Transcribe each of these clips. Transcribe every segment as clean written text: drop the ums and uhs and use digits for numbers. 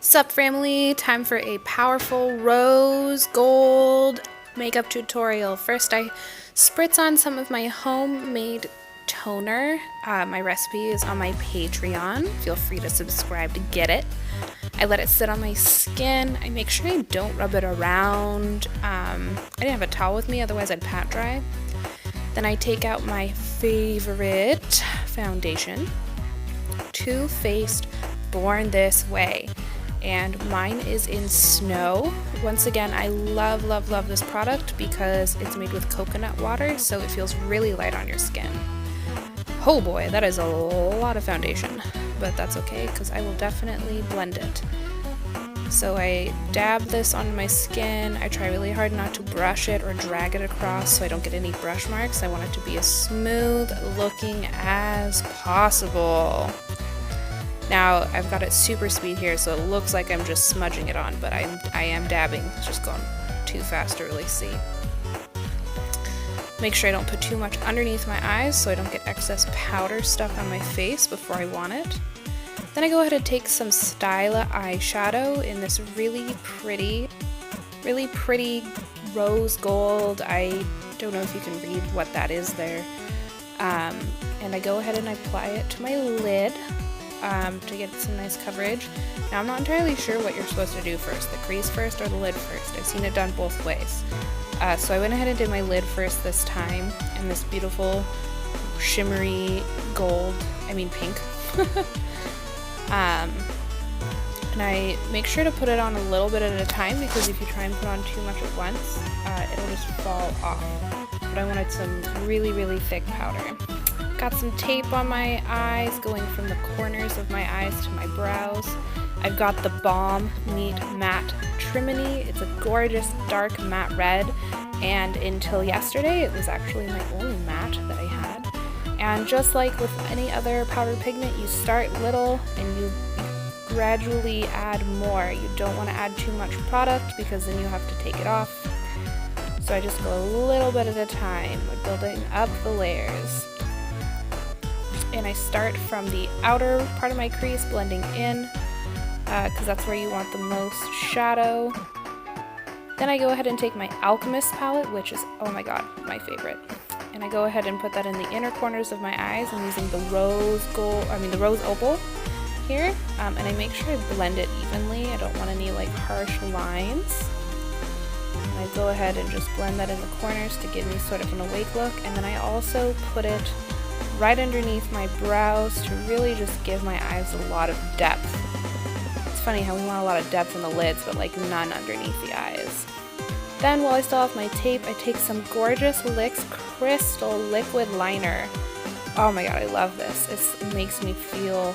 Sup family, time for a powerful rose gold makeup tutorial. First I spritz on some of my homemade toner. My recipe is on my Patreon. Feel free to subscribe to get it. I let it sit on my skin. I make sure I don't rub it around. I didn't have a towel with me, otherwise I'd pat dry. Then I take out my favorite foundation, Too Faced Born This Way, and mine is in Snow. Once again, I love this product because it's made with coconut water, so it feels really light on your skin. Oh boy, that is a lot of foundation, but that's okay because I will definitely blend it. So I dab this on my skin. I try really hard not to brush it or drag it across so I don't get any brush marks. I want it to be as smooth looking as possible. Now I've got it super speed here, so it looks like I'm just smudging it on, but I am dabbing. It's just going too fast to really see. Make sure I don't put too much underneath my eyes so I don't get excess powder stuck on my face before I want it. Then I go ahead and take some Styla eyeshadow in this really pretty rose gold. I don't know if you can read what that is there. And I go ahead and I apply it to my lid to get some nice coverage. Now I'm not entirely sure what you're supposed to do first, the crease first or the lid first. I've seen it done both ways. So I went ahead and did my lid first this time in this beautiful shimmery gold, pink. And I make sure to put it on a little bit at a time because if you try and put on too much at once, it'll just fall off. But I wanted some really thick powder. Got some tape on my eyes going from the corners of my eyes to my brows. I've got the Balm Meet Matte Trimini. It's a gorgeous dark matte red, and until yesterday it was actually my only matte that I had. And just like with any other powder pigment, you start little and you gradually add more. You don't want to add too much product because then you have to take it off. So I just go a little bit at a time, building up the layers. And I start from the outer part of my crease, blending in, because that's where you want the most shadow. Then I go ahead and take my Alchemist palette, which is, oh my god, my favorite. And I go ahead and put that in the inner corners of my eyes. I'm using the the rose opal here, and I make sure I blend it evenly. I don't want any harsh lines. And I go ahead and just blend that in the corners to give me sort of an awake look, and then I also put it right underneath my brows to really just give my eyes a lot of depth. It's funny how we want a lot of depth in the lids, but none underneath the eyes. Then while I still have my tape, I take some gorgeous LYX Crystal Liquid Liner. Oh my god, I love this. It makes me feel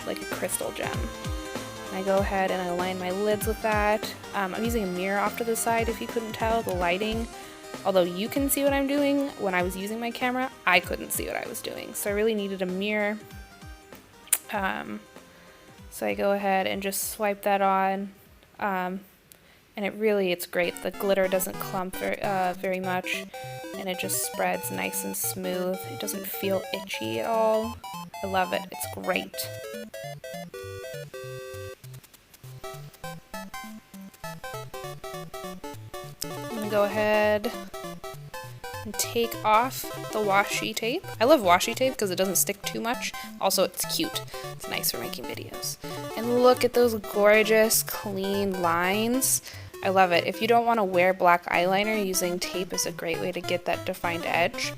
like a crystal gem. And I go ahead and I line my lids with that. I'm using a mirror off to the side if you couldn't tell, the lighting. Although you can see what I'm doing, when I was using my camera, I couldn't see what I was doing. So I really needed a mirror. So I go ahead and just swipe that on. And it's great. The glitter doesn't clump very much. And it just spreads nice and smooth. It doesn't feel itchy at all. I love it. It's great. I'm gonna go ahead and take off the washi tape. I love washi tape because it doesn't stick too much. Also, it's cute. It's nice for making videos. And look at those gorgeous, clean lines. I love it. If you don't want to wear black eyeliner, using tape is a great way to get that defined edge.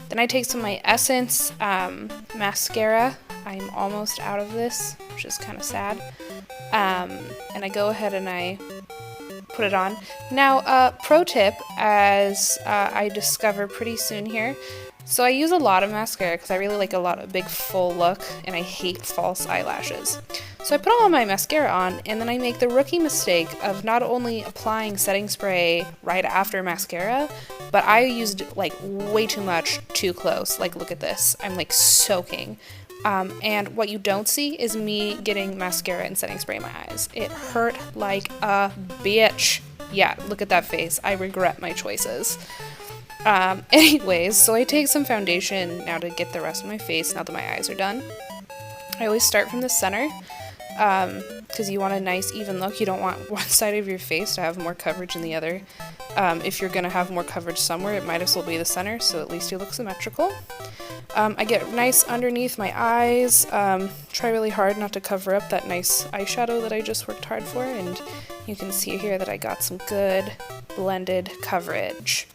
Then I take some of my Essence mascara. I'm almost out of this, which is kind of sad. And I go ahead and I put it on. Now, pro tip, as I discover pretty soon here, so I use a lot of mascara because I really like a big full look, and I hate false eyelashes. So I put all my mascara on, and then I make the rookie mistake of not only applying setting spray right after mascara, but I used way too much too close. Look at this. I'm soaking. And what you don't see is me getting mascara and setting spray in my eyes. It hurt like a bitch. Yeah, look at that face. I regret my choices. Anyways, so I take some foundation now to get the rest of my face now that my eyes are done. I always start from the center. because you want a nice even look. You don't want one side of your face to have more coverage than the other. If you're going to have more coverage somewhere, it might as well be the center, so at least you look symmetrical. I get nice underneath my eyes. Try really hard not to cover up that nice eyeshadow that I just worked hard for, and you can see here that I got some good blended coverage.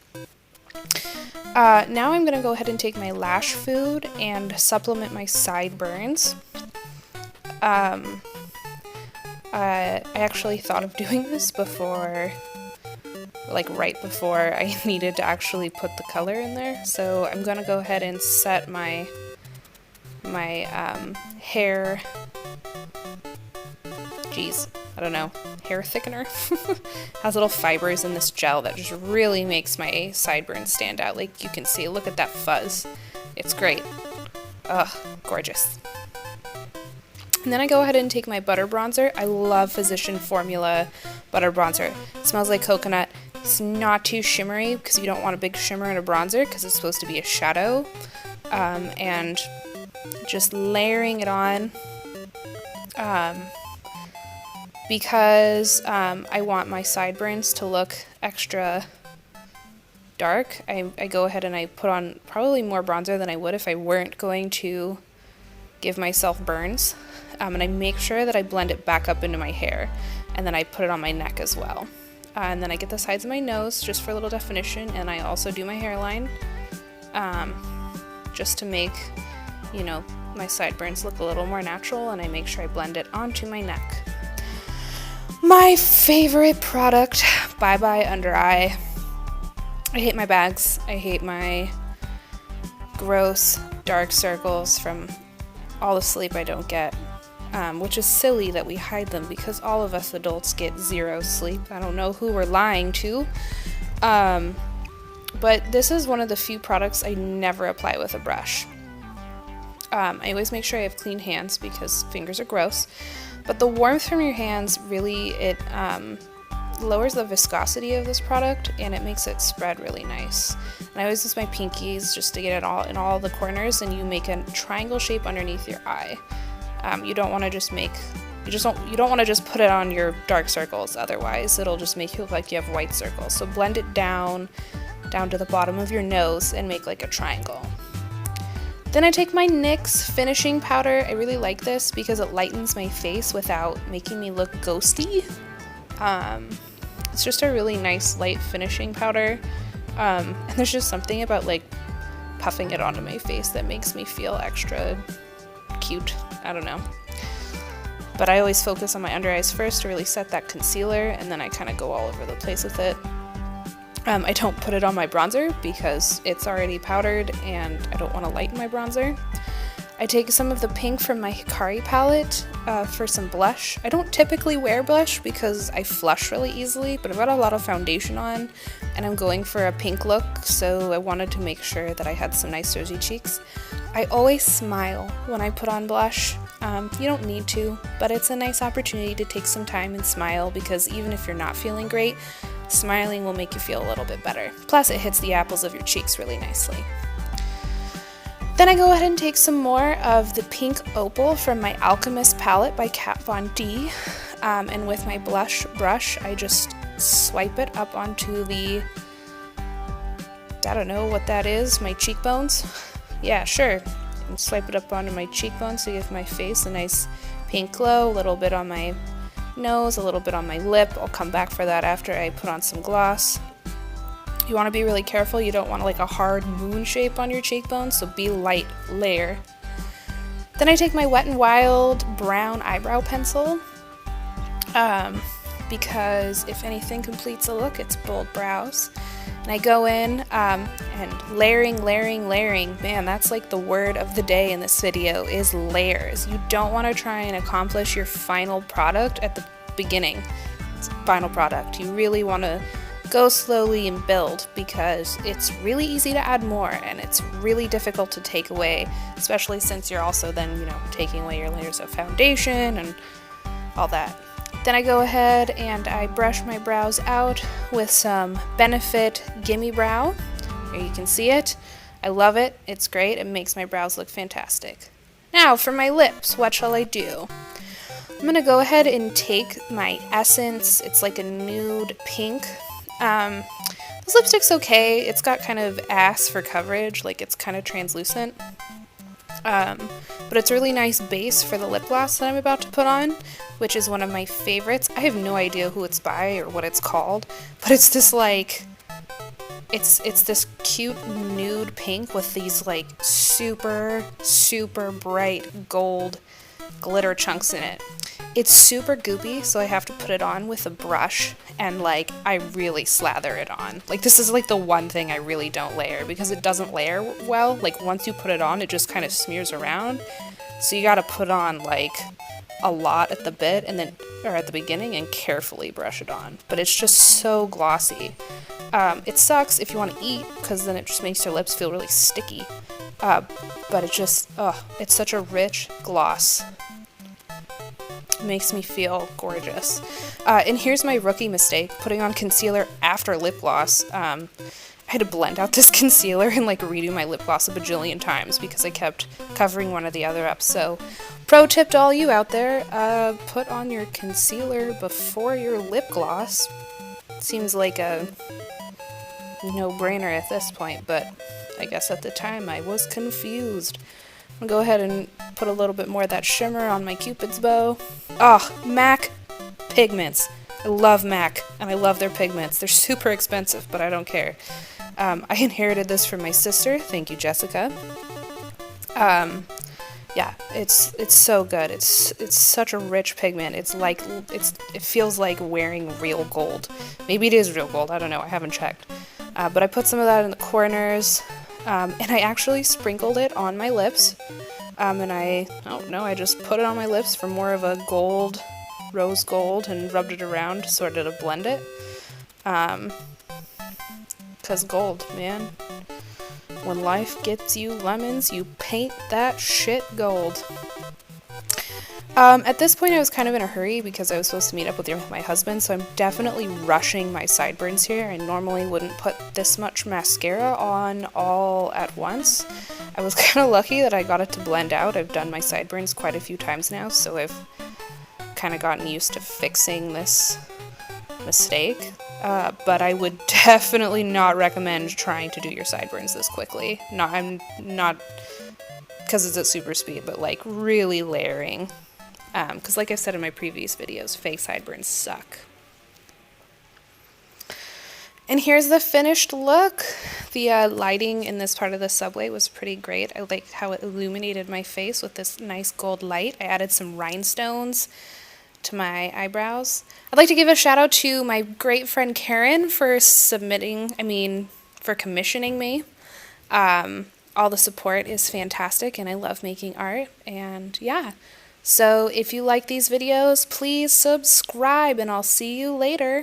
Now I'm going to go ahead and take my lash food and supplement my sideburns. I actually thought of doing this before, like right before I needed to actually put the color in there. So I'm going to go ahead and set my hair, hair thickener. Has little fibers in this gel that just really makes my sideburns stand out. Like you can see, look at that fuzz. It's great. Ugh, gorgeous. And then I go ahead and take my butter bronzer. I love Physician Formula butter bronzer. It smells like coconut. It's not too shimmery because you don't want a big shimmer in a bronzer because it's supposed to be a shadow. And just layering it on because I want my sideburns to look extra dark. I go ahead and I put on probably more bronzer than I would if I weren't going to give myself burns. And I make sure that I blend it back up into my hair, and then I put it on my neck as well. And then I get the sides of my nose just for a little definition, and I also do my hairline just to make, you know, my sideburns look a little more natural, and I make sure I blend it onto my neck. My favorite product, Bye Bye Under Eye. I hate my bags. I hate my gross dark circles from all the sleep I don't get. Which is silly that we hide them because all of us adults get 0 sleep. I don't know who we're lying to. But this is one of the few products I never apply with a brush. I always make sure I have clean hands because fingers are gross. But the warmth from your hands really, it lowers the viscosity of this product and it makes it spread really nice. And I always use my pinkies just to get it all in all the corners, and you make a triangle shape underneath your eye. You don't want to just make, you don't want to just put it on your dark circles, otherwise it'll just make you look like you have white circles. So blend it down to the bottom of your nose and make like a triangle. Then I take my NYX finishing powder. I really like this because it lightens my face without making me look ghosty. It's just a really nice light finishing powder. And there's just something about like puffing it onto my face that makes me feel extra cute. I don't know. But I always focus on my under eyes first to really set that concealer, and then I kind of go all over the place with it. I don't put it on my bronzer because it's already powdered and I don't want to lighten my bronzer. I take some of the pink from my Hikari palette for some blush. I don't typically wear blush because I flush really easily, but I've got a lot of foundation on and I'm going for a pink look, so I wanted to make sure that I had some nice rosy cheeks. I always smile when I put on blush. You don't need to, but it's a nice opportunity to take some time and smile because even if you're not feeling great, smiling will make you feel a little bit better. Plus it hits the apples of your cheeks really nicely. Then I go ahead and take some more of the pink opal from my Alchemist palette by Kat Von D, and with my blush brush I just swipe it up onto the, I don't know what that is, my cheekbones. Yeah, sure. And swipe it up onto my cheekbones to give my face a nice pink glow, a little bit on my nose, a little bit on my lip. I'll come back for that after I put on some gloss. You want to be really careful. You don't want like a hard moon shape on your cheekbones, so be light layer. Then I take my Wet n Wild brown eyebrow pencil because if anything completes a look, it's bold brows. And I go in and layering. Man, that's like the word of the day in this video is layers. You don't want to try and accomplish your final product at the beginning. It's final product. You really want to go slowly and build because it's really easy to add more and it's really difficult to take away, especially since you're also then, you know, taking away your layers of foundation and all that. Then I go ahead and I brush my brows out with some Benefit Gimme Brow. Here you can see it. I love it. It's great. It makes my brows look fantastic. Now for my lips, what shall I do? I'm gonna go ahead and take my Essence. It's like a nude pink. This lipstick's okay. It's got kind of ass for coverage, like it's kind of translucent. But it's a really nice base for the lip gloss that I'm about to put on, which is one of my favorites. I have no idea who it's by or what it's called, but it's this like, it's this cute nude pink with these like super bright gold glitter chunks in it. It's super goopy, so I have to put it on with a brush and like I really slather it on. Like this is like the one thing I really don't layer because it doesn't layer well. Like once you put it on, it just kind of smears around. So you gotta put on like a lot at the bit and then, or at the beginning, and carefully brush it on. But it's just so glossy. It sucks if you want to eat because then it just makes your lips feel really sticky. But it just, it's such a rich gloss. Makes me feel gorgeous. And here's my rookie mistake, putting on concealer after lip gloss. I had to blend out this concealer and like redo my lip gloss a bajillion times because I kept covering one or the other up. So pro tip to all you out there, put on your concealer before your lip gloss. Seems like a no-brainer at this point, but I guess at the time I was confused. I'm gonna go ahead and put a little bit more of that shimmer on my Cupid's bow. MAC pigments. I love MAC, and I love their pigments. They're super expensive, but I don't care. I inherited this from my sister. Thank you, Jessica. Yeah, it's so good. It's such a rich pigment. It feels like wearing real gold. Maybe it is real gold. I don't know. I haven't checked. But I put some of that in the corners. And I actually sprinkled it on my lips, and I just put it on my lips for more of a gold, rose gold, and rubbed it around sort of to blend it, cause gold, man. When life gets you lemons, you paint that shit gold. At this point I was kind of in a hurry because I was supposed to meet up with my husband, so I'm definitely rushing my sideburns here. I normally wouldn't put this much mascara on all at once. I was kind of lucky that I got it to blend out. I've done my sideburns quite a few times now, so I've kind of gotten used to fixing this mistake. But I would definitely not recommend trying to do your sideburns this quickly. I'm not because it's at super speed, but like really layering. Because like I've said in my previous videos, fake sideburns suck. And here's the finished look. The lighting in this part of the subway was pretty great. I liked how it illuminated my face with this nice gold light. I added some rhinestones to my eyebrows. I'd like to give a shout out to my great friend Karen for commissioning me. All the support is fantastic and I love making art, and yeah. So if you like these videos, please subscribe and I'll see you later.